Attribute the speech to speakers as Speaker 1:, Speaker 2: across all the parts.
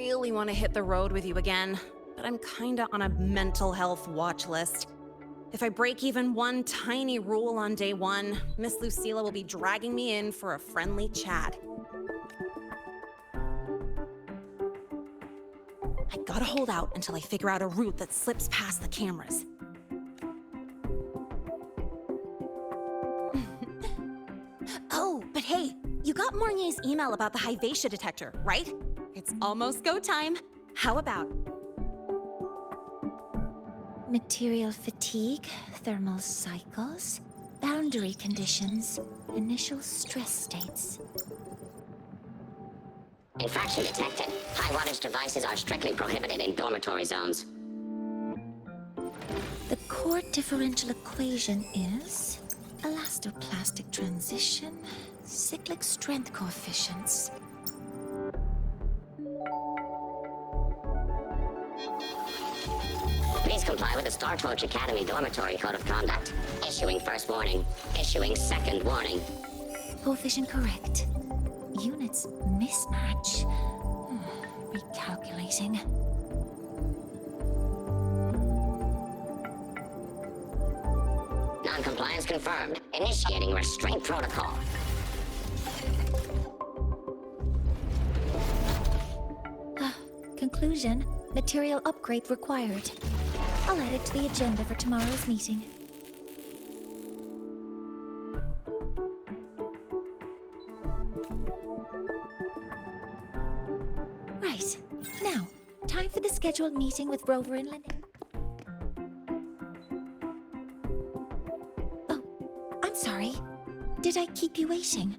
Speaker 1: really want to hit the road with you again, but I'm kinda on a mental health watch list. If I break even one tiny rule on day one, Miss Lucilla will be dragging me in for a friendly chat. I gotta hold out until I figure out a route that slips past the cameras. Oh, but hey, you got Mornye's email about the Hyvatia detector, right? It's almost go time. How about?
Speaker 2: Material fatigue, thermal cycles, boundary conditions, initial stress states.
Speaker 3: Infraction detected. High wattage devices are strictly prohibited in dormitory zones.
Speaker 2: The core differential equation is elastoplastic transition, cyclic strength coefficients.
Speaker 3: Please comply with the Star Torch Academy Dormitory Code of Conduct. Issuing first warning. Issuing second warning.
Speaker 2: Coefficient correct. Units mismatch. Recalculating.
Speaker 3: Non-compliance confirmed. Initiating restraint protocol.
Speaker 2: Conclusion, material upgrade required. I'll add it to the agenda for tomorrow's meeting. Right. Now, time for the scheduled meeting with Rover and Lynn. Oh, I'm sorry. Did I keep you waiting?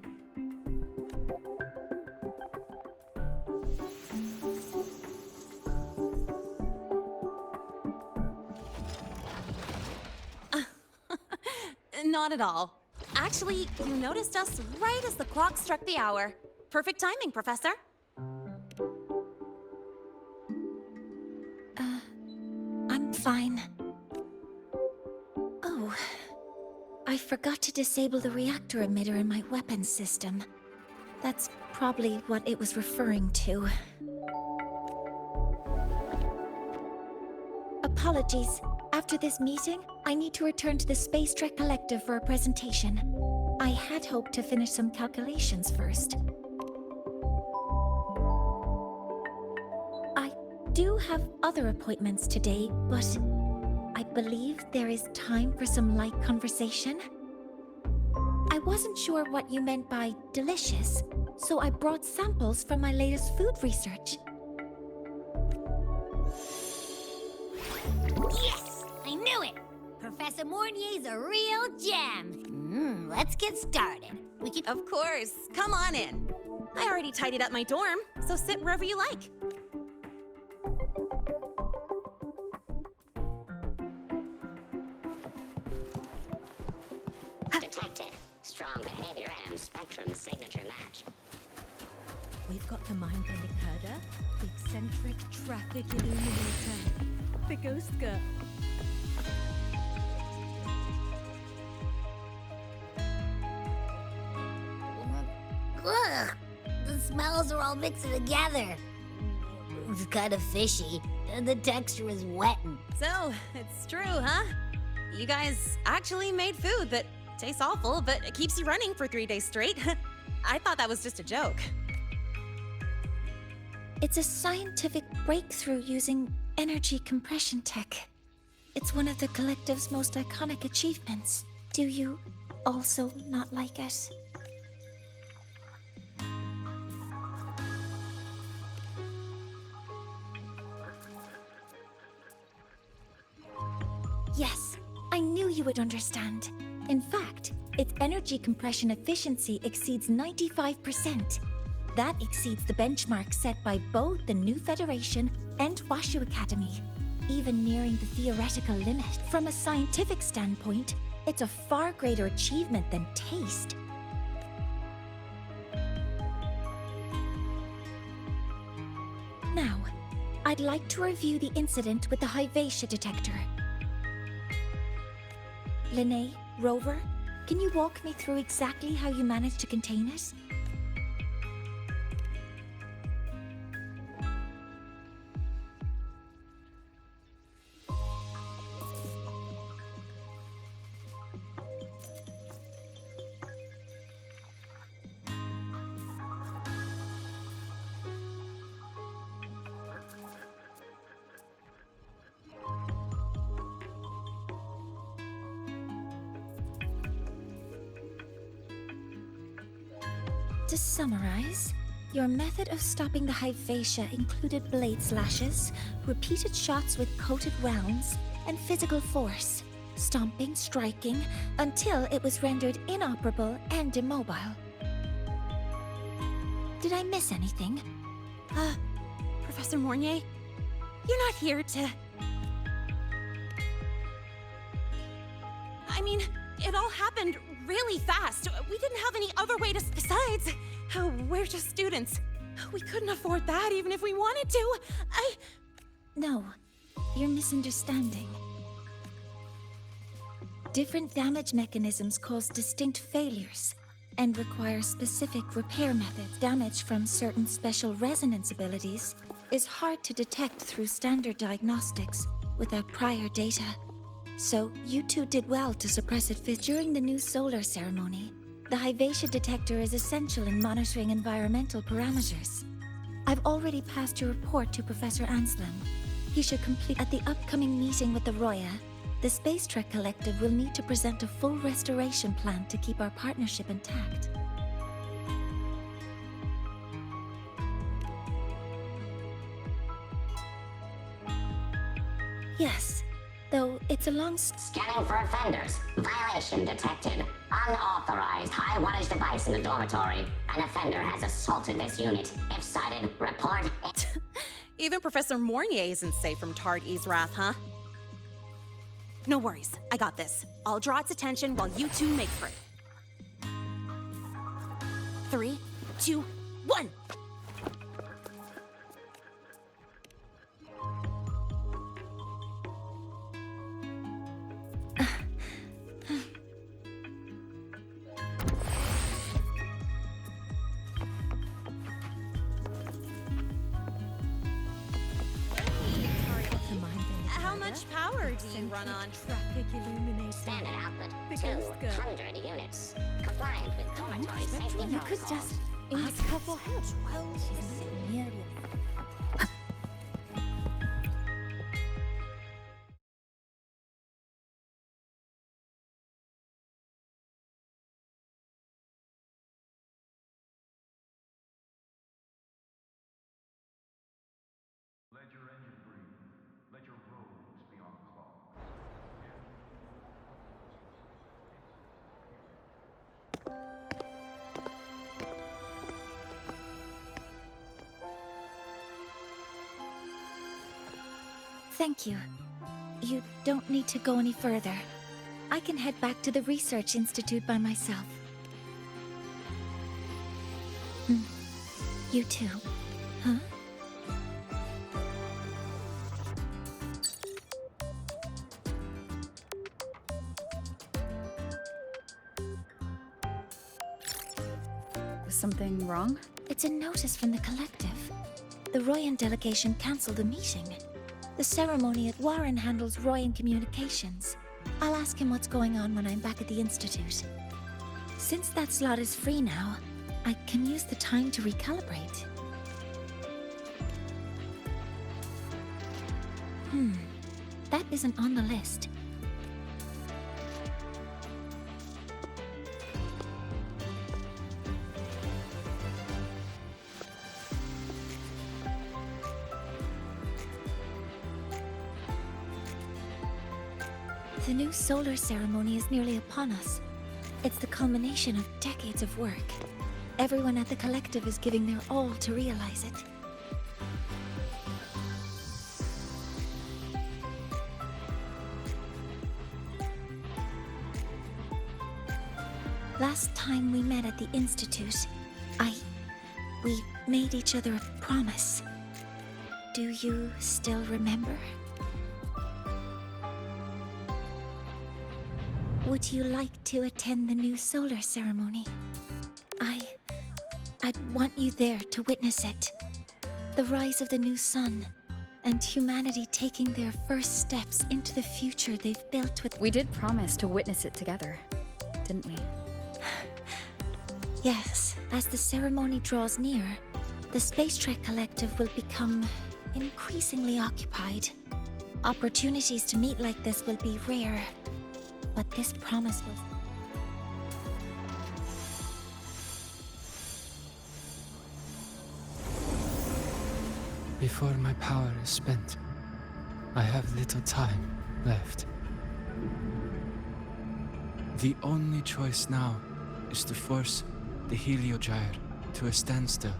Speaker 1: Not at all. Actually, you noticed us right as the clock struck the hour. Perfect timing, Professor.
Speaker 2: I'm fine. Oh, I forgot to disable the reactor emitter in my weapons system. That's probably what it was referring to. Apologies. After this meeting, I need to return to the Space Trek Collective for a presentation. I had hoped to finish some calculations first. I do have other appointments today, but I believe there is time for some light conversation. I wasn't sure what you meant by delicious, so I brought samples from my latest food research.
Speaker 4: Yes! I knew it! Professor Mornye's a real gem. Let's get started. We can...
Speaker 1: Of course. Come on in. I already tidied up my dorm, so sit wherever you like.
Speaker 3: Detected. Strong behavior and spectrum signature match.
Speaker 5: We've got the mind-bending herder, the eccentric traffic illuminator, the ghost girl.
Speaker 4: Ugh! The smells are all mixing together. It's kind of fishy, and the texture is wet.
Speaker 1: So, it's true, huh? You guys actually made food that tastes awful, but it keeps you running for 3 days straight. I thought that was just a joke.
Speaker 2: It's a scientific breakthrough using energy compression tech. It's one of the Collective's most iconic achievements. Do you also not like it? Yes, I knew you would understand. In fact, its energy compression efficiency exceeds 95%. That exceeds the benchmark set by both the New Federation and Washu Academy, even nearing the theoretical limit. From a scientific standpoint, it's a far greater achievement than taste. Now, I'd like to review the incident with the Hyvatia detector. Linnae, Rover, can you walk me through exactly how you managed to contain it? To summarize, your method of stopping the Hyvatia included blade slashes, repeated shots with coated rounds, and physical force, stomping, striking, until it was rendered inoperable and immobile. Did I miss anything?
Speaker 1: Professor Mornye, you're not here to... I mean, it all happened really fast. We didn't have any other way to... Besides, we're just students. We couldn't afford that even if we wanted to.
Speaker 2: No, you're misunderstanding. Different damage mechanisms cause distinct failures and require specific repair methods. Damage from certain special resonance abilities is hard to detect through standard diagnostics without prior data. So, you two did well to suppress it during the new solar ceremony. The Hyvatia detector is essential in monitoring environmental parameters. I've already passed your report to Professor Anselm. He should complete at the upcoming meeting with the Roya. The Space Trek Collective will need to present a full restoration plan to keep our partnership intact. Yes, though it's a long...
Speaker 3: Scanning for offenders. Violation detected. Unauthorized high-wattage device in the dormitory. An offender has assaulted this unit. If cited, report...
Speaker 1: Even Professor Mornye isn't safe from Tard Wrath, huh? No worries, I got this. I'll draw its attention while you two make for it. 3, 2, 1! How much power do you run on?
Speaker 5: Traffic illuminator.
Speaker 3: Standard output,
Speaker 5: The ghost girl.
Speaker 3: 200 units. Compliant with dormitory safety
Speaker 2: You could
Speaker 3: protocols.
Speaker 2: just
Speaker 5: Ask her for help.
Speaker 6: Let your engine breathe. Let your roads be unclogged.
Speaker 2: Thank you. You don't need to go any further. I can head back to the Research Institute by myself. You too. Huh?
Speaker 7: Was something wrong?
Speaker 2: It's a notice from the collective. The Royan delegation cancelled the meeting. The ceremony at Warren handles Royan communications. I'll ask him what's going on when I'm back at the Institute. Since that slot is free now, I can use the time to recalibrate. That isn't on the list. The new solar ceremony is nearly upon us. It's the culmination of decades of work. Everyone at the collective is giving their all to realize it. Last time we met at the Institute, we made each other a promise. Do you still remember? Would you like to attend the new solar ceremony? I'd want you there to witness it. The rise of the new sun, and humanity taking their first steps into the future they've built with...
Speaker 7: We did promise to witness it together, didn't we?
Speaker 2: Yes, as the ceremony draws near, the Space Trek Collective will become increasingly occupied. Opportunities to meet like this will be rare, but this promise was...
Speaker 8: before my power is spent. I have little time left. The only choice now is to force the Heliogyre to a standstill.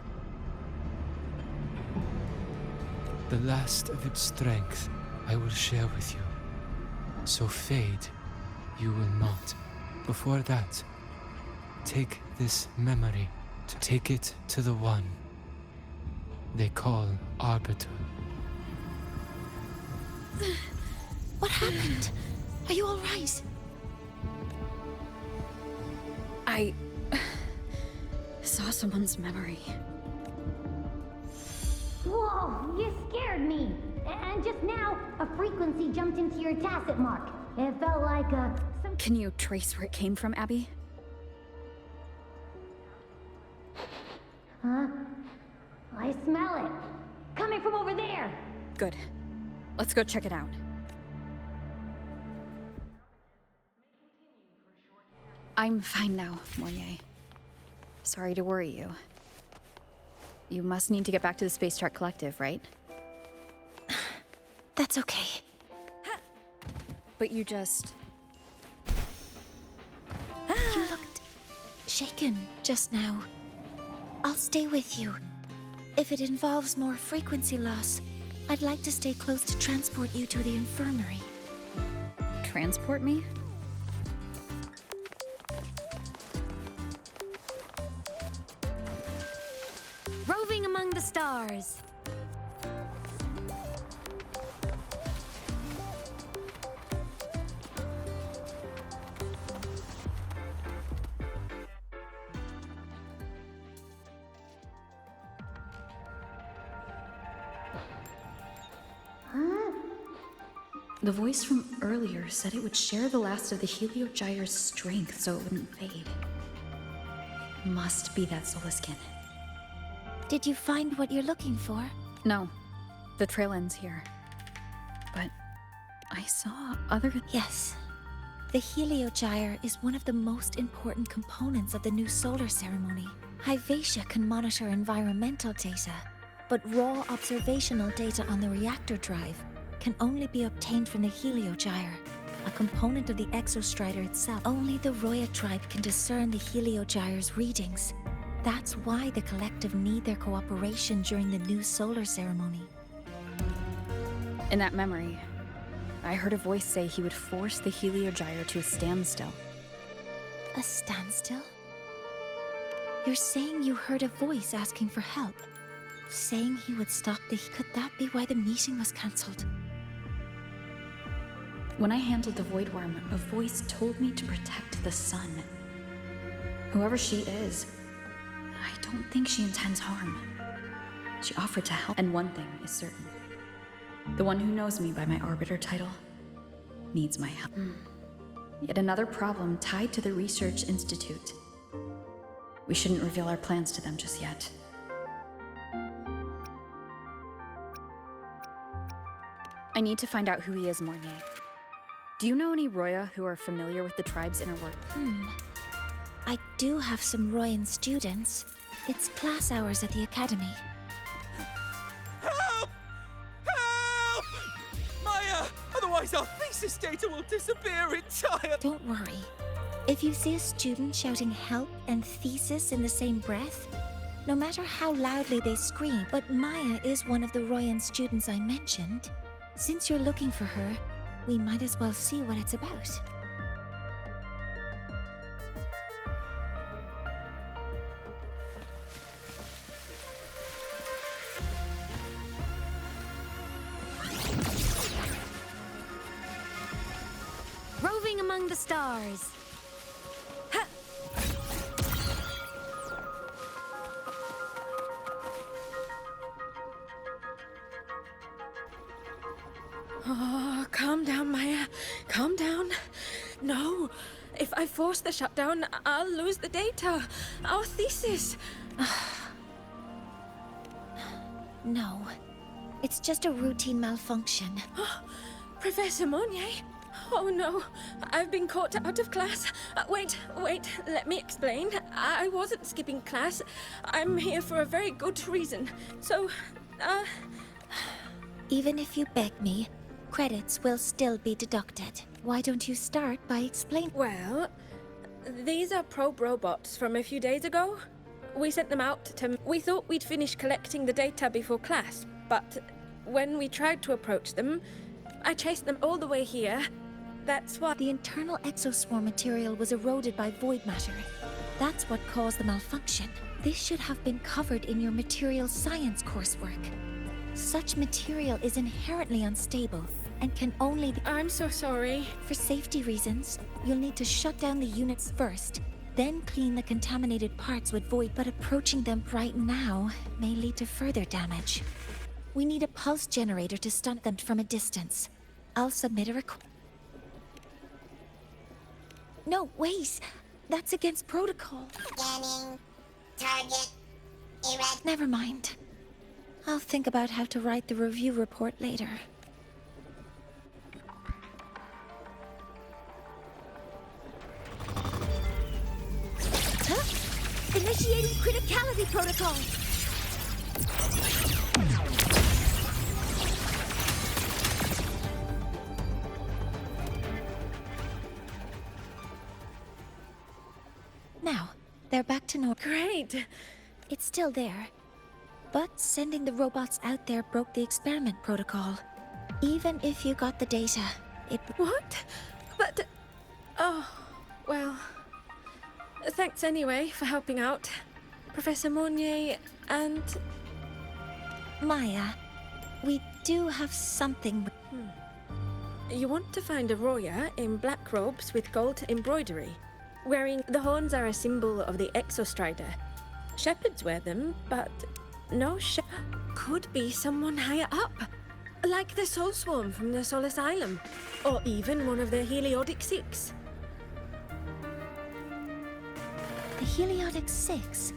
Speaker 8: The last of its strength I will share with you. So fade, you will not. Before that, take this memory, take it to the one they call Arbiter.
Speaker 2: What happened? Are you all right?
Speaker 7: I saw someone's memory.
Speaker 4: Whoa, you scared me. And just now, a frequency jumped into your tacit mark. It felt like some...
Speaker 7: Can you trace where it came from, Abby?
Speaker 4: Huh? I smell it. Coming from over there.
Speaker 7: Good. Let's go check it out. I'm fine now, Mornye. Sorry to worry you. You must need to get back to the Space Chart Collective, right?
Speaker 2: That's okay.
Speaker 7: But you just...
Speaker 2: You looked shaken just now. I'll stay with you. If it involves more frequency loss, I'd like to stay close to transport you to the infirmary.
Speaker 7: transport me?
Speaker 4: Roving among the stars.
Speaker 7: The voice from earlier said it would share the last of the Heliogyre's strength so it wouldn't fade. Must be that Solaskin.
Speaker 2: Did you find what you're looking for?
Speaker 7: No, the trail ends here. But I saw other...
Speaker 2: Yes. The Heliogyre is one of the most important components of the new solar ceremony. Hyvatia can monitor environmental data, but raw observational data on the reactor drive can only be obtained from the Heliogyre, a component of the Exostrider itself. Only the Roya tribe can discern the Heliogyre's readings. That's why the collective need their cooperation during the new solar ceremony.
Speaker 7: In that memory, I heard a voice say he would force the Heliogyre to a standstill.
Speaker 2: A standstill? You're saying you heard a voice asking for help? Saying he would stop the... Could that be why the meeting was cancelled?
Speaker 7: When I handled the Void Worm, a voice told me to protect the sun. Whoever she is, I don't think she intends harm. She offered to help, and one thing is certain. The one who knows me by my Arbiter title needs my help. Yet another problem tied to the Research Institute. We shouldn't reveal our plans to them just yet. I need to find out who he is, Mornye. Do you know any Roya who are familiar with the tribe's inner work?
Speaker 2: I do have some Royan students. It's class hours at the academy.
Speaker 9: Help! Help! Maya! Otherwise our thesis data will disappear entirely!
Speaker 2: Don't worry. If you see a student shouting help and thesis in the same breath, no matter how loudly they scream, but Maya is one of the Royan students I mentioned. Since you're looking for her, we might as well see what it's about.
Speaker 4: Roving among the stars. Ha!
Speaker 5: Oh, calm down, Maya. Calm down. No. If I force the shutdown, I'll lose the data. Our thesis.
Speaker 2: No. It's just a routine malfunction.
Speaker 5: Professor Mornye? Oh no, I've been caught out of class. Wait, let me explain. I wasn't skipping class. I'm here for a very good reason. So,
Speaker 2: Even if you beg me, credits will still be deducted. Why don't you start by explaining?
Speaker 5: Well, these are probe robots from a few days ago. We sent them out to... We thought we'd finish collecting the data before class, but when we tried to approach them, I chased them all the way here. That's why...
Speaker 2: The internal exoswarm material was eroded by void matter. That's what caused the malfunction. This should have been covered in your material science coursework. Such material is inherently unstable and can only be...
Speaker 5: I'm so sorry.
Speaker 2: For safety reasons, you'll need to shut down the units first, then clean the contaminated parts with void, but approaching them right now may lead to further damage. We need a pulse generator to stun them from a distance. I'll submit a request. No, wait! That's against protocol.
Speaker 3: Scanning. Target. Erect.
Speaker 2: Never mind. I'll think about how to write the review report later. Huh? Initiating criticality protocol! Now, they're back to normal.
Speaker 5: Great.
Speaker 2: It's still there. But sending the robots out there broke the experiment protocol. Even if you got the data, it...
Speaker 5: What? But... Oh, well... Thanks anyway for helping out, Professor Mornye and...
Speaker 2: Maya, we do have something...
Speaker 5: You want to find a Roya in black robes with gold embroidery. Wearing the horns are a symbol of the Exostrider. Shepherds wear them, but no could be someone higher up. Like the Soul Swarm from the Soul Asylum. Or even one of the Heliotic Six.
Speaker 2: The Heliotic Six?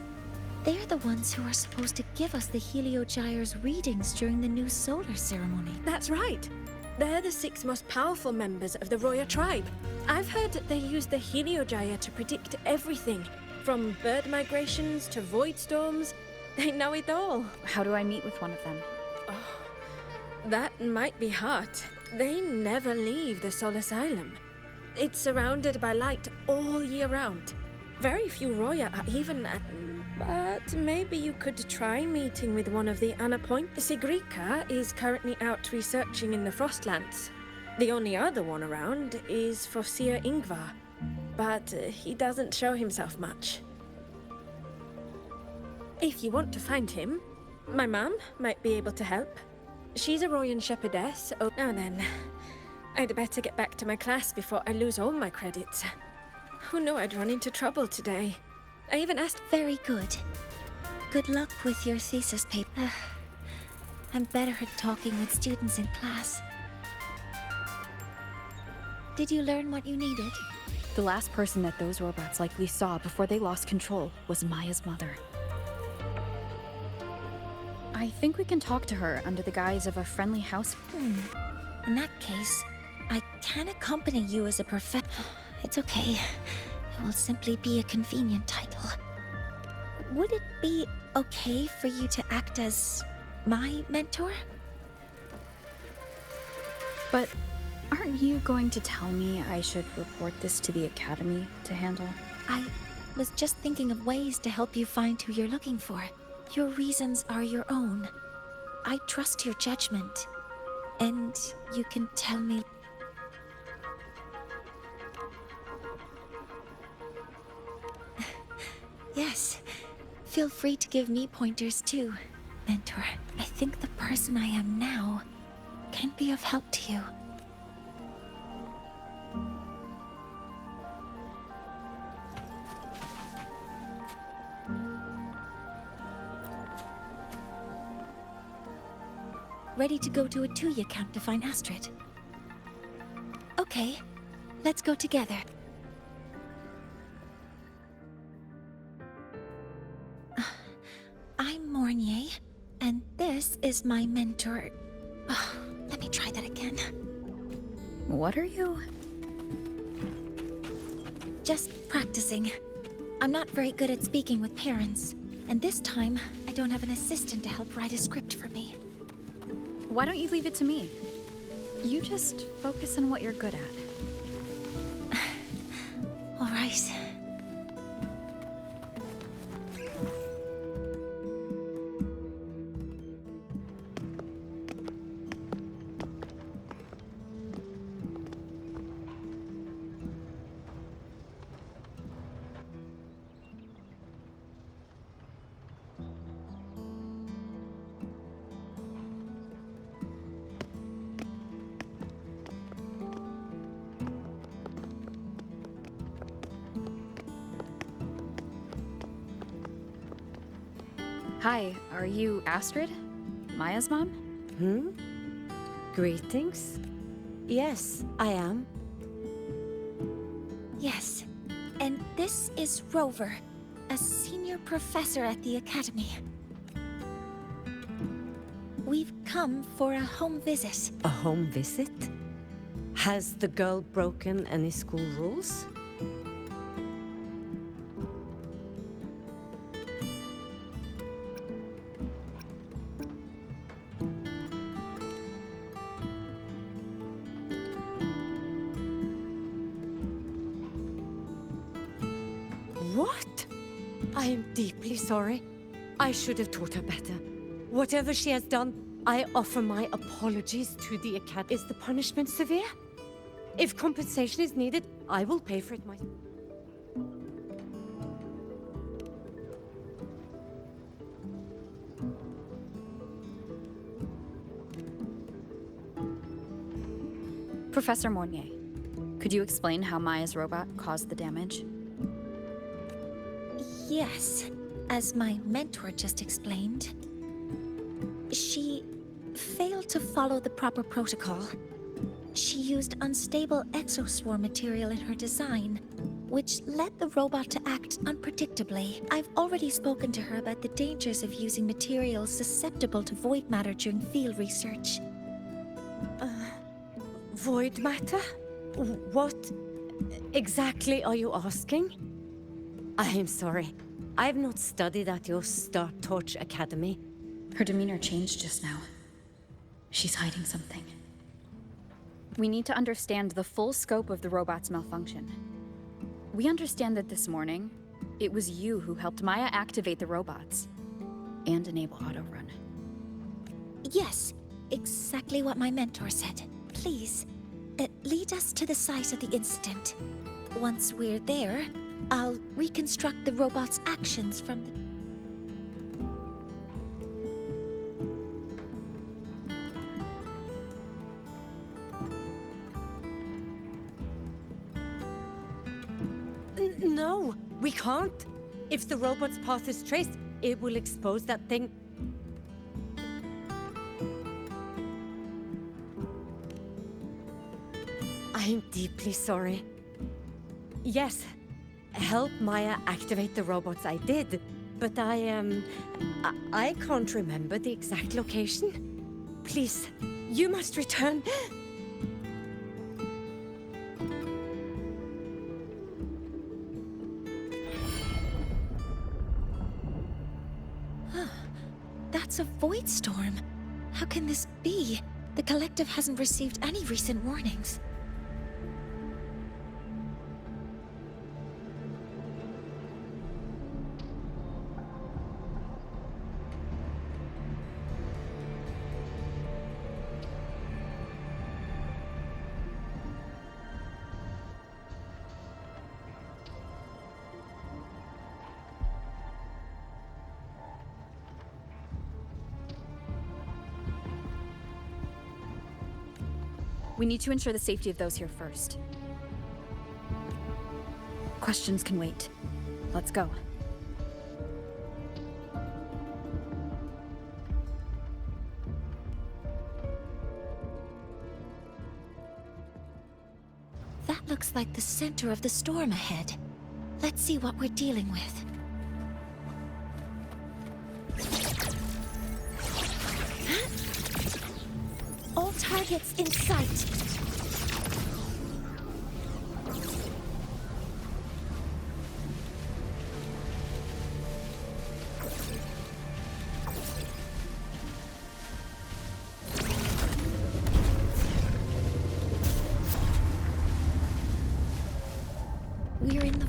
Speaker 2: They're the ones who are supposed to give us the Heliogyre's readings during the new solar ceremony.
Speaker 5: That's right. They're the 6 most powerful members of the Roya tribe. I've heard that they use the Heliogyre to predict everything. From bird migrations to void storms. They know it all.
Speaker 7: How do I meet with one of them?
Speaker 5: That might be hard. They never leave the Soul Asylum. It's surrounded by light all year round. Very few Roya are even... But maybe you could try meeting with one of the Anapoint. Sigrika is currently out researching in the Frostlands. The only other one around is Fosir Ingvar, but he doesn't show himself much. If you want to find him, my mum might be able to help. She's a Royan shepherdess. Oh, now then, I'd better get back to my class before I lose all my credits. Who knew I'd run into trouble today? I even asked...
Speaker 2: Very good. Good luck with your thesis paper. I'm better at talking with students in class. Did you learn what you needed?
Speaker 7: The last person that those robots likely saw before they lost control was Maya's mother. I think we can talk to her under the guise of a friendly house.
Speaker 2: In that case, I can accompany you as a It's okay. It will simply be a convenient title. Would it be okay for you to act as my mentor?
Speaker 7: But aren't you going to tell me I should report this to the Academy to handle?
Speaker 2: I was just thinking of ways to help you find who you're looking for. Your reasons are your own. I trust your judgment. And you can tell me... Yes. Feel free to give me pointers too, mentor. I think the person I am now can be of help to you. Ready to go to a Tuya camp to find Astrid? Okay, let's go together. I'm Mornye, and this is my mentor. Let me try that again.
Speaker 7: What are you?
Speaker 2: Just practicing. I'm not very good at speaking with parents, and this time I don't have an assistant to help write a script for me.
Speaker 7: Why don't you leave it to me? You just focus on what you're good at.
Speaker 2: All right.
Speaker 7: Hi, are you Astrid? Maya's mom?
Speaker 10: Greetings. Yes, I am.
Speaker 2: Yes. And this is Rover, a senior professor at the Academy. We've come for a home visit.
Speaker 10: A home visit? Has the girl broken any school rules? What? I am deeply sorry. I should have taught her better. Whatever she has done, I offer my apologies to the Academy. Is the punishment severe? If compensation is needed, I will pay for it myself.
Speaker 7: Professor Mornye, could you explain how Maya's robot caused the damage?
Speaker 2: Yes, as my mentor just explained. She failed to follow the proper protocol. She used unstable exoswarm material in her design, which led the robot to act unpredictably. I've already spoken to her about the dangers of using materials susceptible to void matter during field research.
Speaker 10: Void matter? What exactly are you asking? I am sorry. I have not studied at your Star Torch Academy.
Speaker 7: Her demeanor changed just now. She's hiding something. We need to understand the full scope of the robot's malfunction. We understand that this morning, it was you who helped Maya activate the robots and enable autorun.
Speaker 2: Yes, exactly what my mentor said. Please, lead us to the site of the incident. Once we're there, I'll reconstruct the robot's actions from the...
Speaker 10: No, we can't. If the robot's path is traced, it will expose that thing. I am deeply sorry. Yes, help Maya activate the robots I did, but I can't remember the exact location. Please, you must return.
Speaker 2: That's a void storm. How can this be? The collective hasn't received any recent warnings.
Speaker 7: We need to ensure the safety of those here first. Questions can wait. Let's go.
Speaker 2: That looks like the center of the storm ahead. Let's see what we're dealing with. All targets in sight.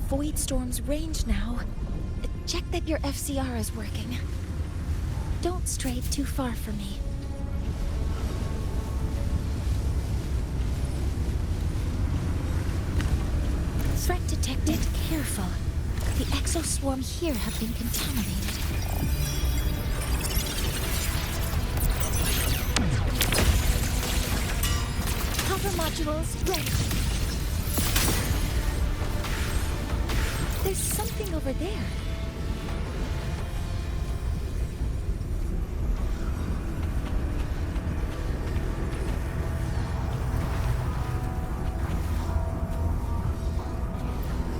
Speaker 2: Void Storm's range now. Check that your FCR is working. Don't stray too far from me. Threat detected. Careful. The exoswarm here have been contaminated. Cover modules ready. There's something over there.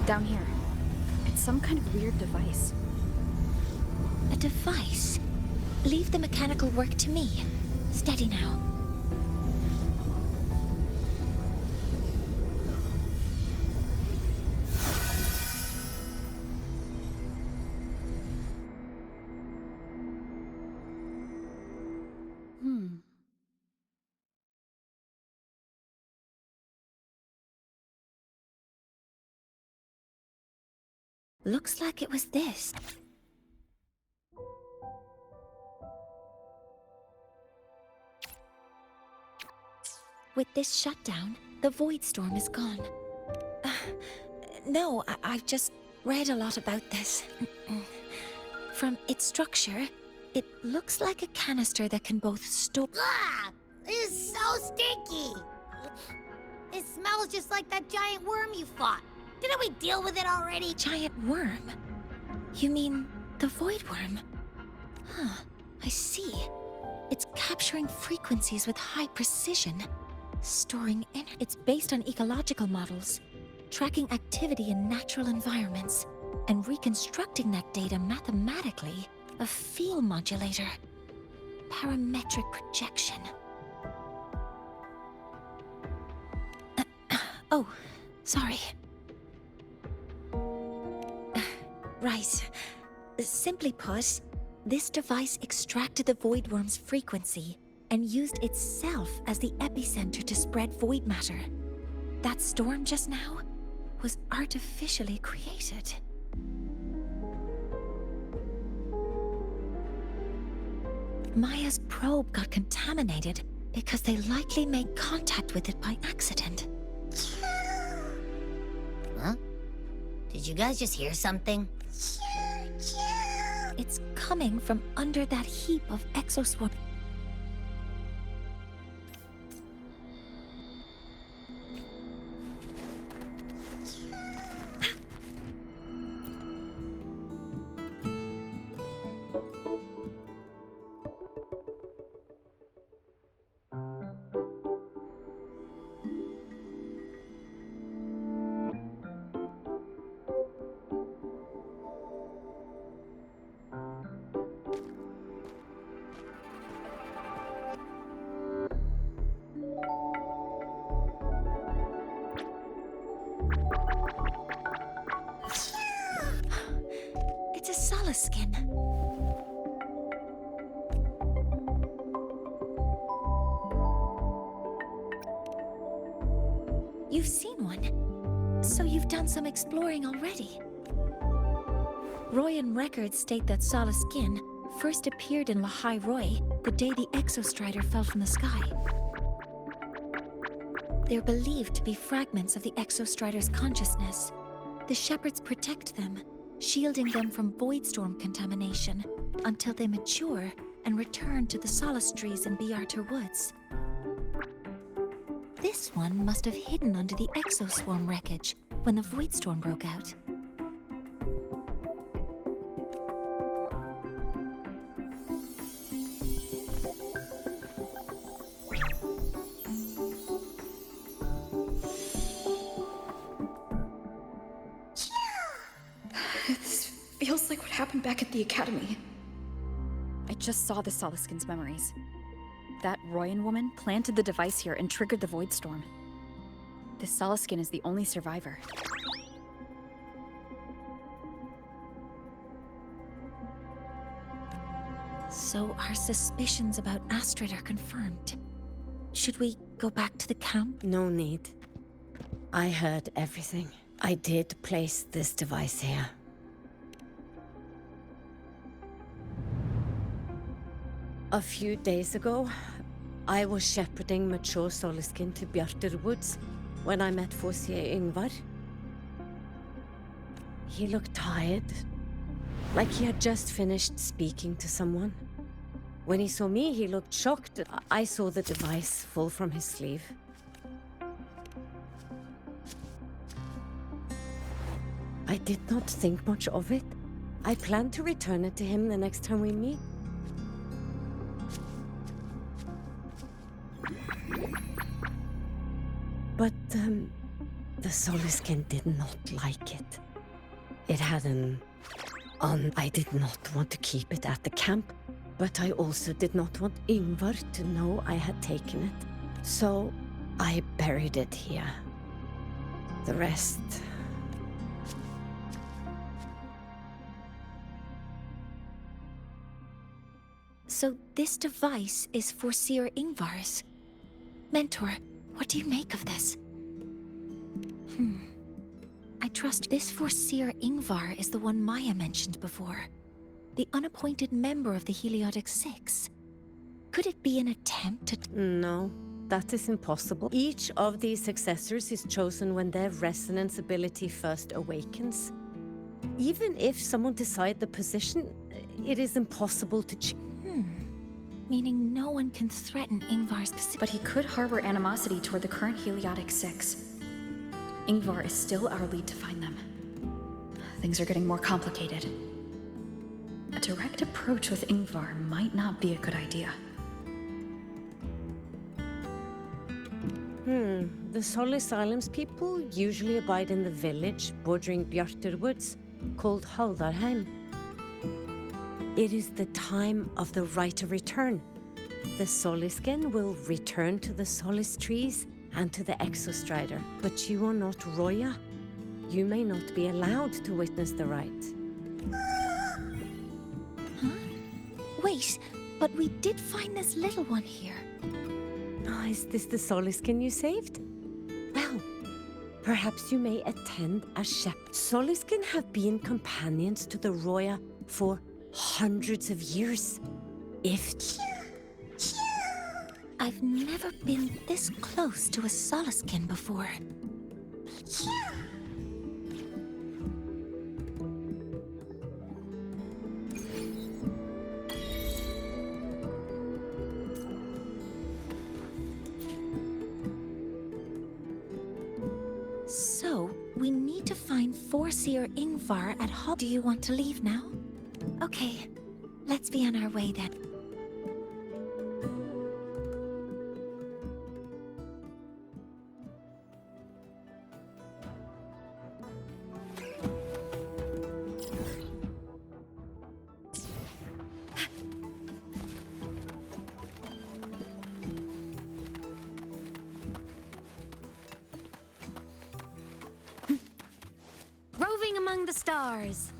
Speaker 7: Down here. It's some kind of weird device.
Speaker 2: A device? Leave the mechanical work to me. Steady now. Looks like it was this. With this shutdown, the Void Storm is gone. No, I've just read a lot about this. From its structure, it looks like a canister that can both store...
Speaker 4: Ah! This is so stinky! It smells just like that giant worm you fought. Didn't we deal with it already?
Speaker 2: Giant worm? You mean the Void Worm? Huh, I see. It's capturing frequencies with high precision, storing energy. It's based on ecological models, tracking activity in natural environments, and reconstructing that data mathematically. A field modulator. Parametric projection. Oh, sorry. Right. Simply put, this device extracted the Void Worm's frequency and used itself as the epicenter to spread void matter. That storm just now was artificially created. Maya's probe got contaminated because they likely made contact with it by accident.
Speaker 4: Huh? Did you guys just hear something?
Speaker 2: It's coming from under that heap of exoswarm. It's a Solace skin. You've seen one, so you've done some exploring already. Royan records state that Solace skin first appeared in Lahai Roy the day the Exostrider fell from the sky. They're believed to be fragments of the Exostrider's consciousness. The Shepherds protect them, shielding them from Void Storm contamination until they mature and return to the Solace trees in Biarter Woods. This one must have hidden under the exoswarm wreckage when the Void Storm broke out.
Speaker 7: This feels like what happened back at the Academy. I just saw the Solaskin's memories. That Royan woman planted the device here and triggered the Void Storm. This Solaskin is the only survivor.
Speaker 2: So our suspicions about Astrid are confirmed. Should we go back to the camp?
Speaker 10: No need. I heard everything. I did place this device here. A few days ago, I was shepherding mature Soliskin to Bjartur Woods when I met Forcier Ingvar. He looked tired, like he had just finished speaking to someone. When he saw me, he looked shocked. I saw the device fall from his sleeve. I did not think much of it. I plan to return it to him the next time we meet. But, the Soliskin did not like it. It had I did not want to keep it at the camp, but I also did not want Ingvar to know I had taken it. So, I buried it here. The rest...
Speaker 2: So this device is Forcier Ingvar's. Mentor, what do you make of this? I trust this Forcier Ingvar is the one Maya mentioned before. The unappointed member of the Heliotic Six. Could it be an attempt to...
Speaker 10: No, that is impossible. Each of these successors is chosen when their resonance ability first awakens. Even if someone decides the position, it is impossible to
Speaker 2: Meaning no one can threaten Ingvar's position.
Speaker 7: But he could harbor animosity toward the current Heliotic Six. Ingvar is still our lead to find them. Things are getting more complicated. A direct approach with Ingvar might not be a good idea.
Speaker 10: The Solis Islands people usually abide in the village bordering Bjartur Woods, called Haldarheim. It is the time of the right of return. The Soliskin will return to the Solis trees and to the Exostrider, but you are not Roya. You may not be allowed to witness the rite.
Speaker 2: Wait, but we did find this little one here.
Speaker 10: Oh, is this the Soliskin you saved? Well, perhaps you may attend a shepherd. Soliskin have been companions to the Roya for hundreds of years.
Speaker 2: I've never been this close to a Soliskin before. So, we need to find Forcier Ingvar at Do you want to leave now? Okay, let's be on our way then.
Speaker 4: Roving among the stars.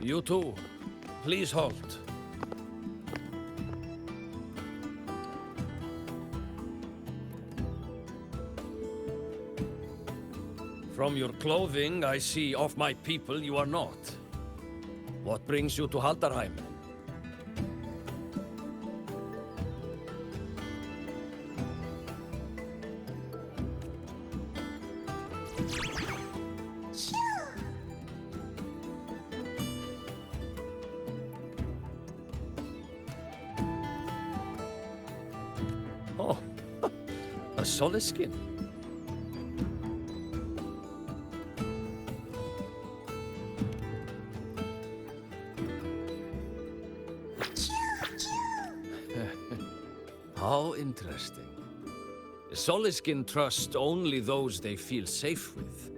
Speaker 11: You too. Please halt. From your clothing, I see of my people you are not. What brings you to Haldarheim? Oh, a Soliskin. How interesting. Soliskin trust only those they feel safe with.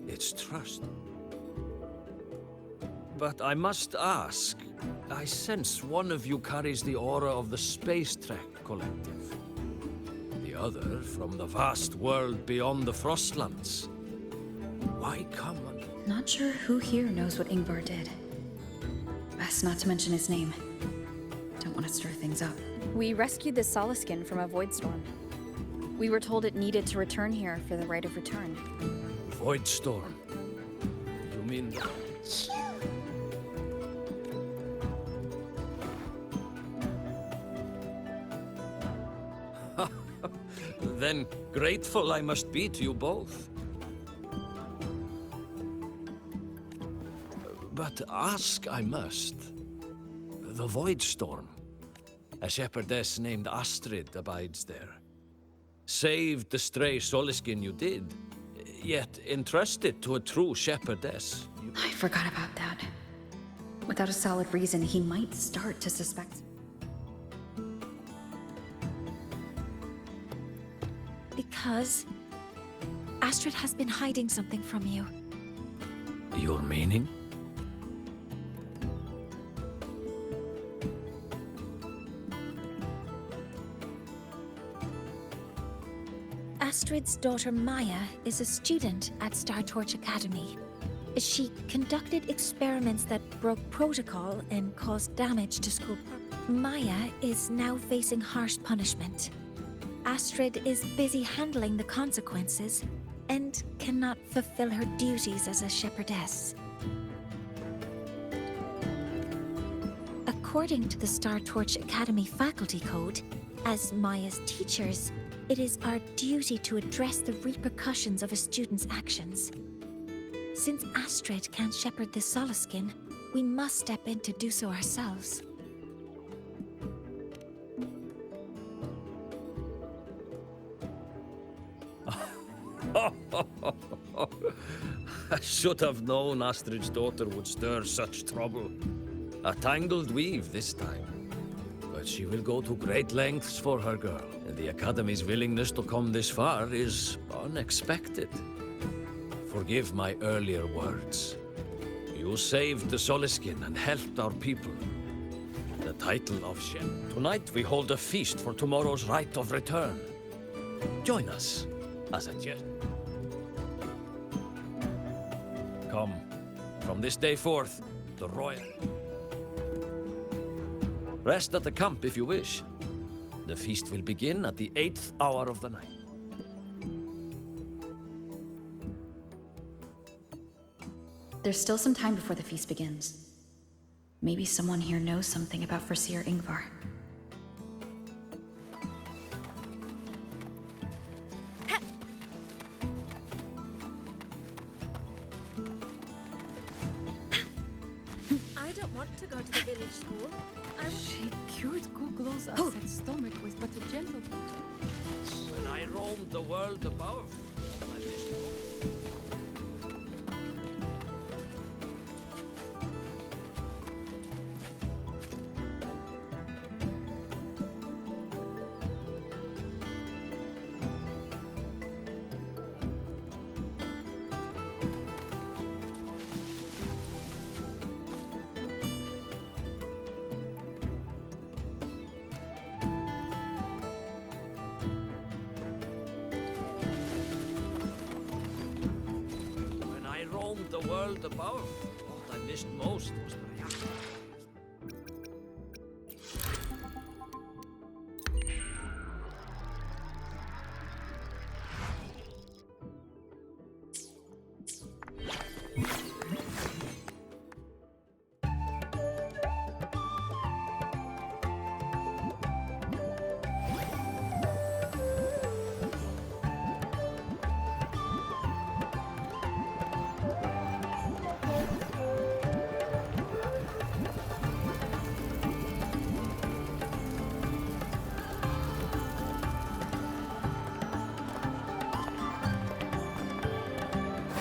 Speaker 11: It's trust. But I must ask, I sense one of you carries the aura of the Space Trek Collective. The other from the vast world beyond the Frostlands. Why come on?
Speaker 7: Not sure who here knows what Ingvar did. Best not to mention his name. Don't want to stir things up.
Speaker 12: We rescued the Soliskin from a void storm. We were told it needed to return here for the right of return.
Speaker 11: Void storm. You mean the... Then grateful I must be to you both. But ask I must. The Void Storm. A shepherdess named Astrid abides there. Saved the stray Soliskin you did, yet entrusted to a true shepherdess.
Speaker 7: I forgot about that. Without a solid reason, he might start to suspect.
Speaker 2: Because Astrid has been hiding something from you.
Speaker 11: Your meaning?
Speaker 2: Astrid's daughter Maya is a student at Star Torch Academy. She conducted experiments that broke protocol and caused damage to school. Maya is now facing harsh punishment. Astrid is busy handling the consequences and cannot fulfill her duties as a shepherdess. According to the Star Torch Academy faculty code, as Maya's teachers, it is our duty to address the repercussions of a student's actions. Since Astrid can't shepherd the Soliskin, we must step in to do so ourselves.
Speaker 11: I should have known Astrid's daughter would stir such trouble. A tangled weave this time. But she will go to great lengths for her girl. And the Academy's willingness to come this far is unexpected. Forgive my earlier words. You saved the Soliskin and helped our people. The title of Shem. Tonight we hold a feast for tomorrow's right of return. Join us as a jest. Come, from this day forth, the royal... Rest at the camp if you wish. The feast will begin at the 8th hour of the night.
Speaker 7: There's still some time before the feast begins. Maybe someone here knows something about Foreseer Ingvar.
Speaker 5: I don't want to go to the village school.
Speaker 13: She cured Google's upset stomach with but a gentle touch.
Speaker 11: When I roamed the world above, I missed the world above. What I missed most was the reaction.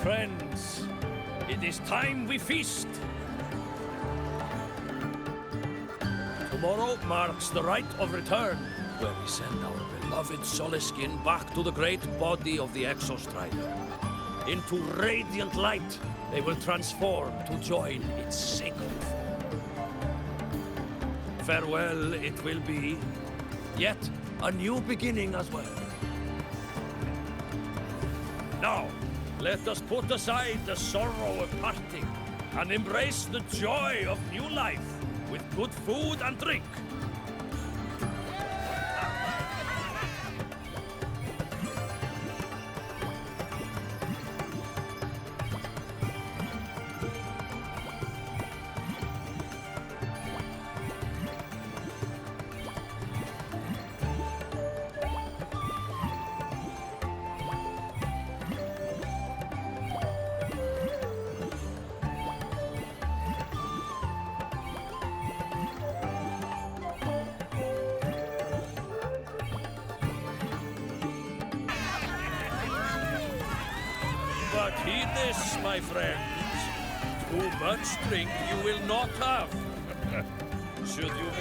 Speaker 11: Friends, it is time we feast. Tomorrow marks the rite of return, where we send our beloved Soliskin back to the great body of the Exostrider. Into radiant light, they will transform to join its sacred form. Farewell it will be, yet a new beginning as well. Now, let us put aside the sorrow of parting and embrace the joy of new life with good food and drink. But heed this, my friends. Too much drink you will not have. Should you be...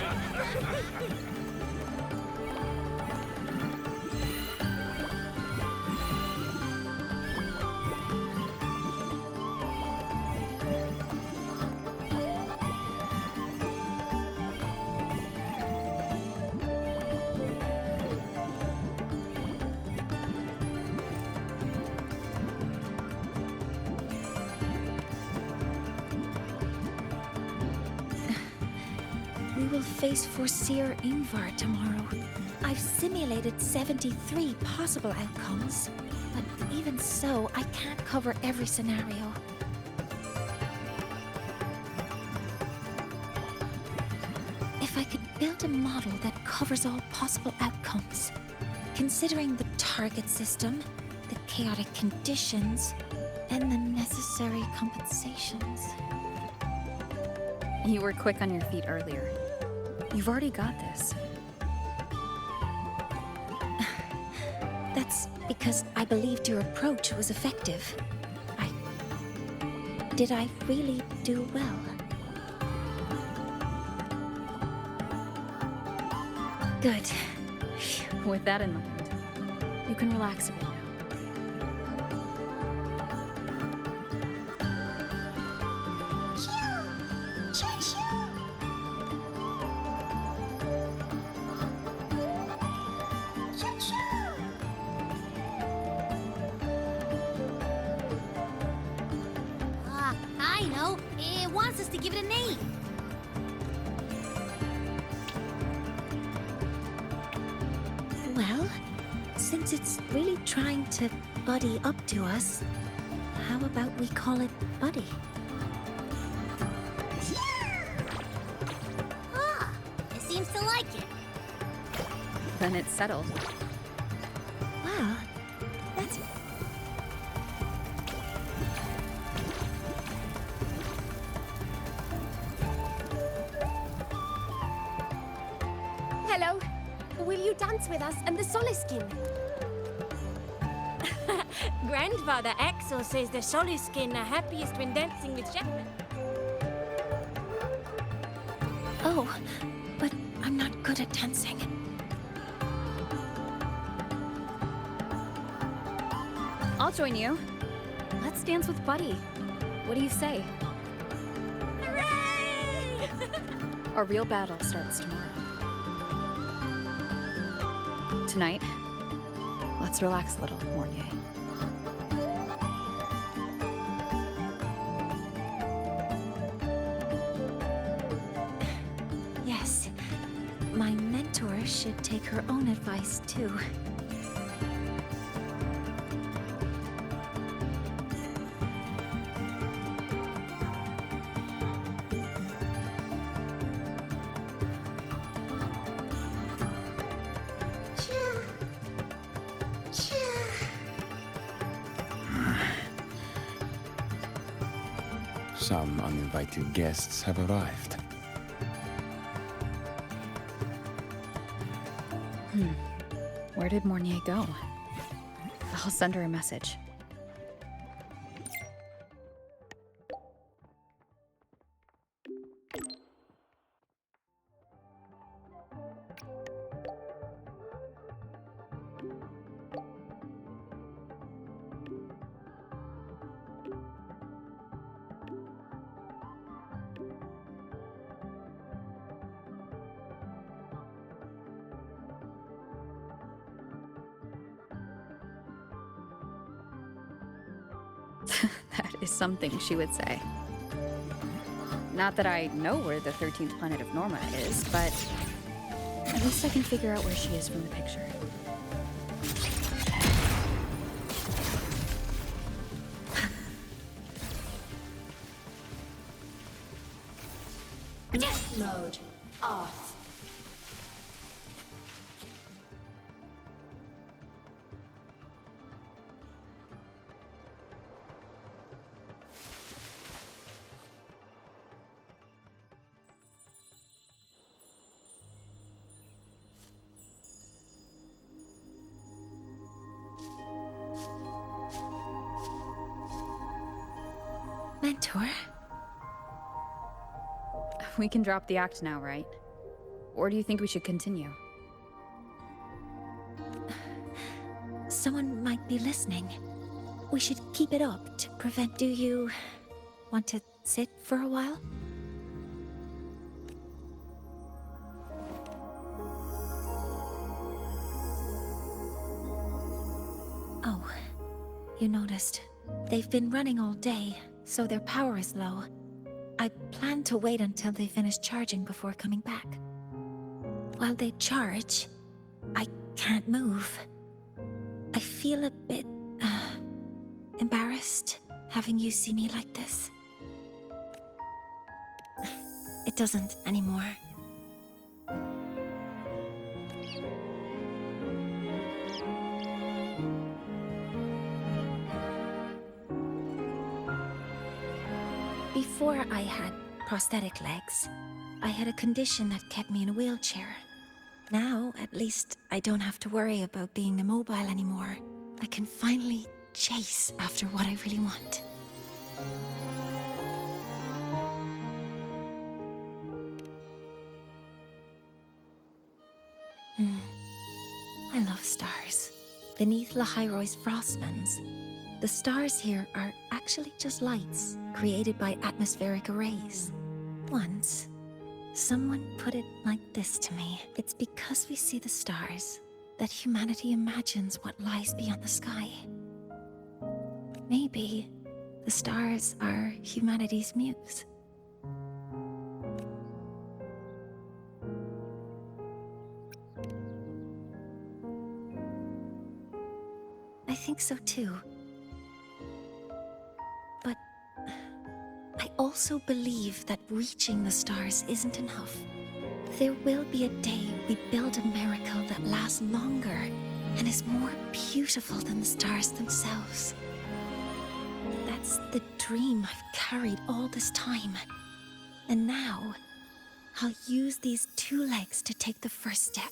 Speaker 2: We will face Forseer Ingvar tomorrow. I've simulated 73 possible outcomes, but even so, I can't cover every scenario. If I could build a model that covers all possible outcomes, considering the target system, the chaotic conditions, and the necessary compensations.
Speaker 12: You were quick on your feet earlier. You've already got this.
Speaker 2: That's because I believed your approach was effective. Did I really do well? Good.
Speaker 12: With that in mind, you can relax a bit now.
Speaker 4: I know. It wants us to give it a name.
Speaker 2: Well, since it's really trying to buddy up to us, how about we call it Buddy?
Speaker 4: Ah, it seems to like it.
Speaker 12: Then it's settled.
Speaker 2: Well, that's...
Speaker 10: Hello. Will you dance with us and the Soliskin?
Speaker 5: Grandfather Axel says the Soliskin are happiest when dancing with Shepard.
Speaker 2: Oh, but I'm not good at dancing.
Speaker 12: I'll join you. Let's dance with Buddy. What do you say?
Speaker 5: Hooray!
Speaker 12: Our real battle starts tomorrow. Tonight, let's relax a little, mornye.
Speaker 2: Yes, my mentor should take her own advice too.
Speaker 14: Some uninvited guests have arrived.
Speaker 12: Where did Mornye go? I'll send her a message. That is something she would say. Not that I know where the 13th planet of Norma is, but at least I can figure out where she is from the picture.
Speaker 2: Death mode off. Mentor?
Speaker 12: We can drop the act now, right? Or do you think we should continue?
Speaker 2: Someone might be listening. We should keep it up to prevent... Do you want to sit for a while? Oh, you noticed. They've been running all day, so their power is low. I plan to wait until they finish charging before coming back. While they charge, I can't move. I feel a bit embarrassed having you see me like this. It doesn't anymore. Before I had prosthetic legs, I had a condition that kept me in a wheelchair. Now, at least, I don't have to worry about being immobile anymore. I can finally chase after what I really want. I love stars. Beneath Lahairoy's frostlands, the stars here are actually just lights created by atmospheric arrays. Once, someone put it like this to me. It's because we see the stars that humanity imagines what lies beyond the sky. Maybe the stars are humanity's muse. I think so too. But I also believe that reaching the stars isn't enough. There will be a day we build a miracle that lasts longer and is more beautiful than the stars themselves. That's the dream I've carried all this time. And now, I'll use these two legs to take the first step.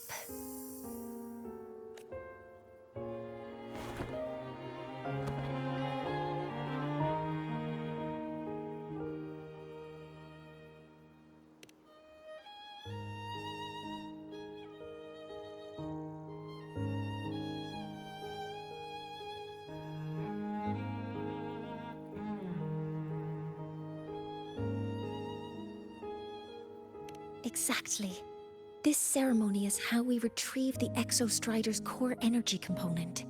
Speaker 2: Exactly. This ceremony is how we retrieve the Exostrider's core energy component.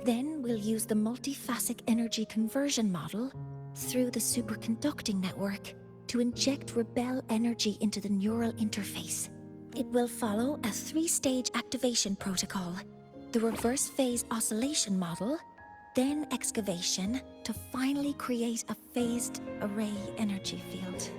Speaker 2: Then we'll use the multiphasic energy conversion model through the superconducting network to inject rebel energy into the neural interface. It will follow a 3-stage activation protocol: the reverse phase oscillation model, then excavation to finally create a phased array energy field.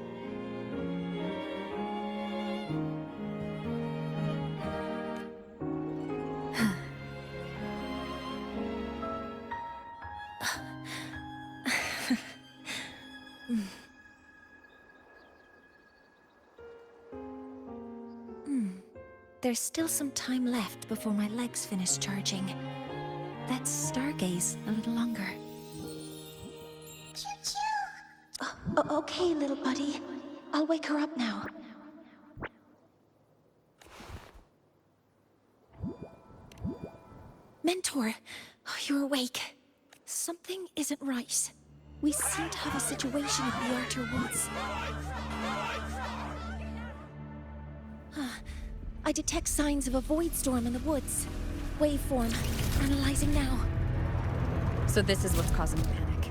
Speaker 2: There's still some time left before my legs finish charging. Let's stargaze a little longer. Choo-choo! Okay, little buddy. I'll wake her up now. Mentor, you're awake. Something isn't right. We seem to have a situation at the Outer Woods. I detect signs of a void storm in the woods. Waveform. Analyzing now.
Speaker 12: So this is what's causing the panic.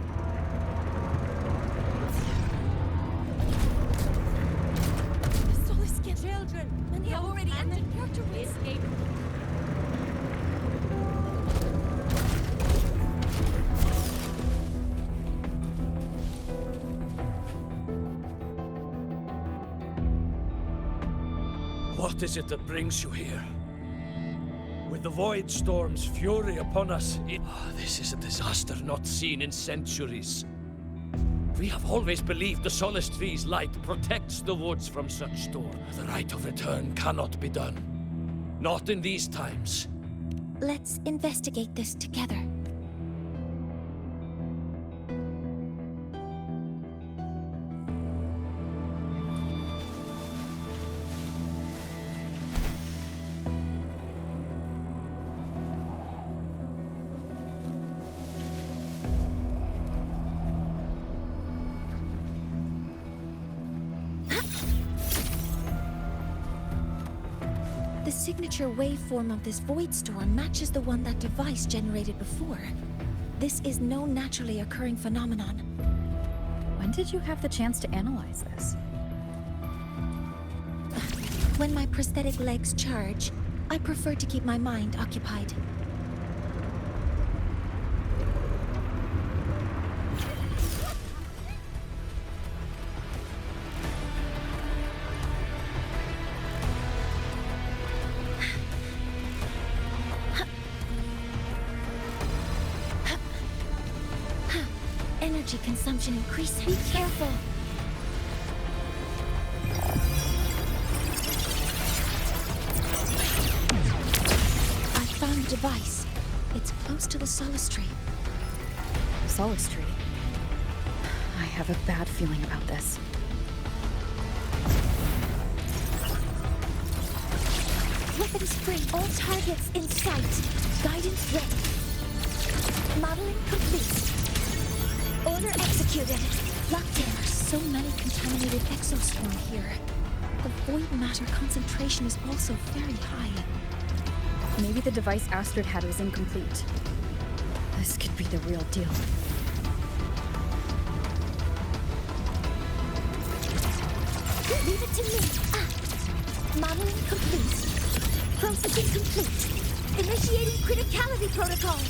Speaker 10: children.
Speaker 2: And they already entered character risk.
Speaker 10: Escape.
Speaker 11: What is it that brings you here? With the Void Storm's fury upon us, this is a disaster not seen in centuries. We have always believed the Solace Tree's light protects the woods from such storm. The rite of return cannot be done. Not in these times.
Speaker 2: Let's investigate this together. The signature waveform of this void storm matches the one that device generated before. This is no naturally occurring phenomenon.
Speaker 12: When did you have the chance to analyze this?
Speaker 2: When my prosthetic legs charge, I prefer to keep my mind occupied. Energy consumption increasing. Be careful. I found the device. It's close to the Solace Tree.
Speaker 12: Solace Tree. I have a bad feeling about this.
Speaker 2: Weapons free. All targets in sight. Guidance ready. Modeling complete. Order executed. Locked in. There are so many contaminated exoswarm here. The void matter concentration is also very high.
Speaker 12: Maybe the device Astrid had was incomplete. This could be the real deal.
Speaker 2: Leave it to me. Modeling complete. Processing complete. Initiating criticality protocol.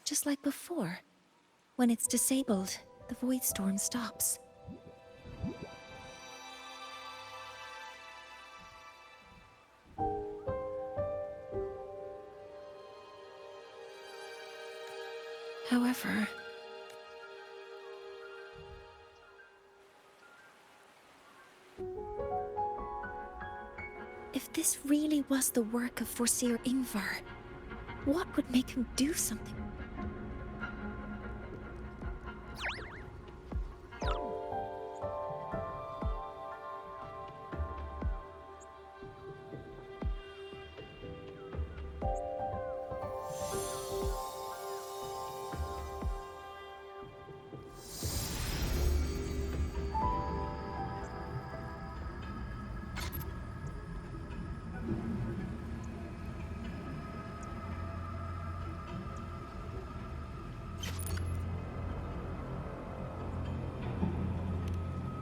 Speaker 2: Just like before. When it's disabled, the void storm stops. However, if this really was the work of Foreseer Ingvar, what would make him do something?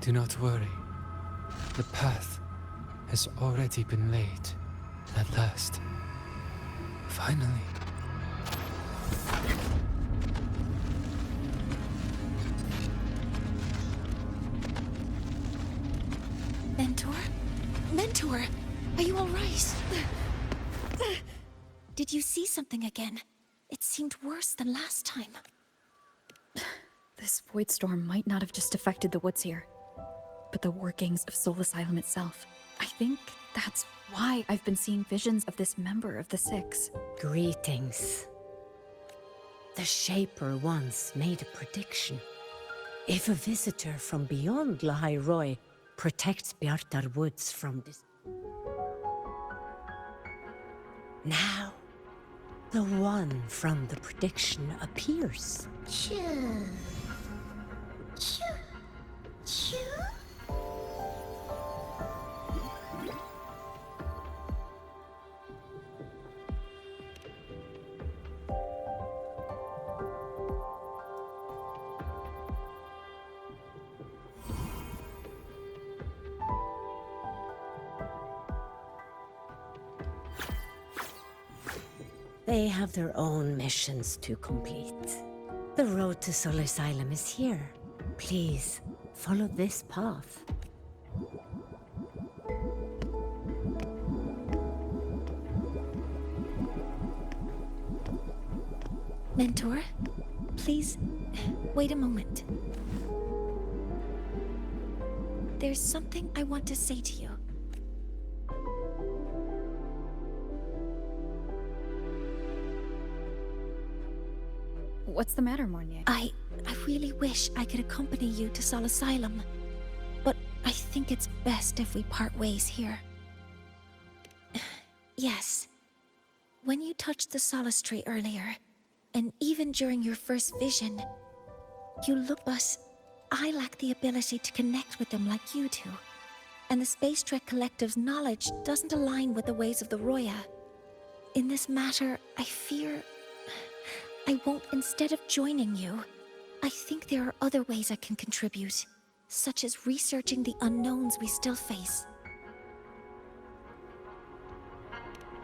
Speaker 8: Do not worry. The path has already been laid. At last. Finally.
Speaker 2: Mentor? Mentor! Are you alright? Did you see something again? It seemed worse than last time.
Speaker 12: This void storm might not have just affected the woods here, but the workings of Soul Asylum itself. I think that's why I've been seeing visions of this member of the Six.
Speaker 10: Greetings. The Shaper once made a prediction. If a visitor from beyond Lahai Roy protects Bjartar Woods from this. Now, the one from the prediction appears.
Speaker 4: Choo. Choo. Choo.
Speaker 10: They have their own missions to complete. The road to Soul Asylum is here. Please, follow this path.
Speaker 2: Mentor, please, wait a moment. There's something I want to say to you.
Speaker 12: What's the matter, Mornye?
Speaker 2: I really wish I could accompany you to Soul Asylum, but I think it's best if we part ways here. Yes. When you touched the Solace Tree earlier, and even during your first vision, you look us. I lack the ability to connect with them like you do. And the Space Trek Collective's knowledge doesn't align with the ways of the Roya. In this matter, I fear I won't. Instead of joining you, I think there are other ways I can contribute, such as researching the unknowns we still face.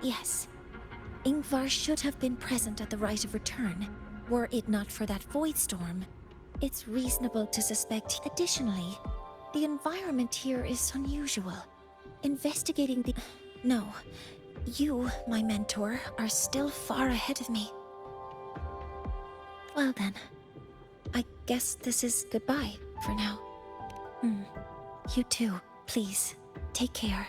Speaker 2: Yes, Ingvar should have been present at the Rite of Return, were it not for that void storm. It's reasonable to suspect. Additionally, the environment here is unusual. Investigating the... No, you, my mentor, are still far ahead of me. Well then, I guess this is goodbye for now. You too, please, take care.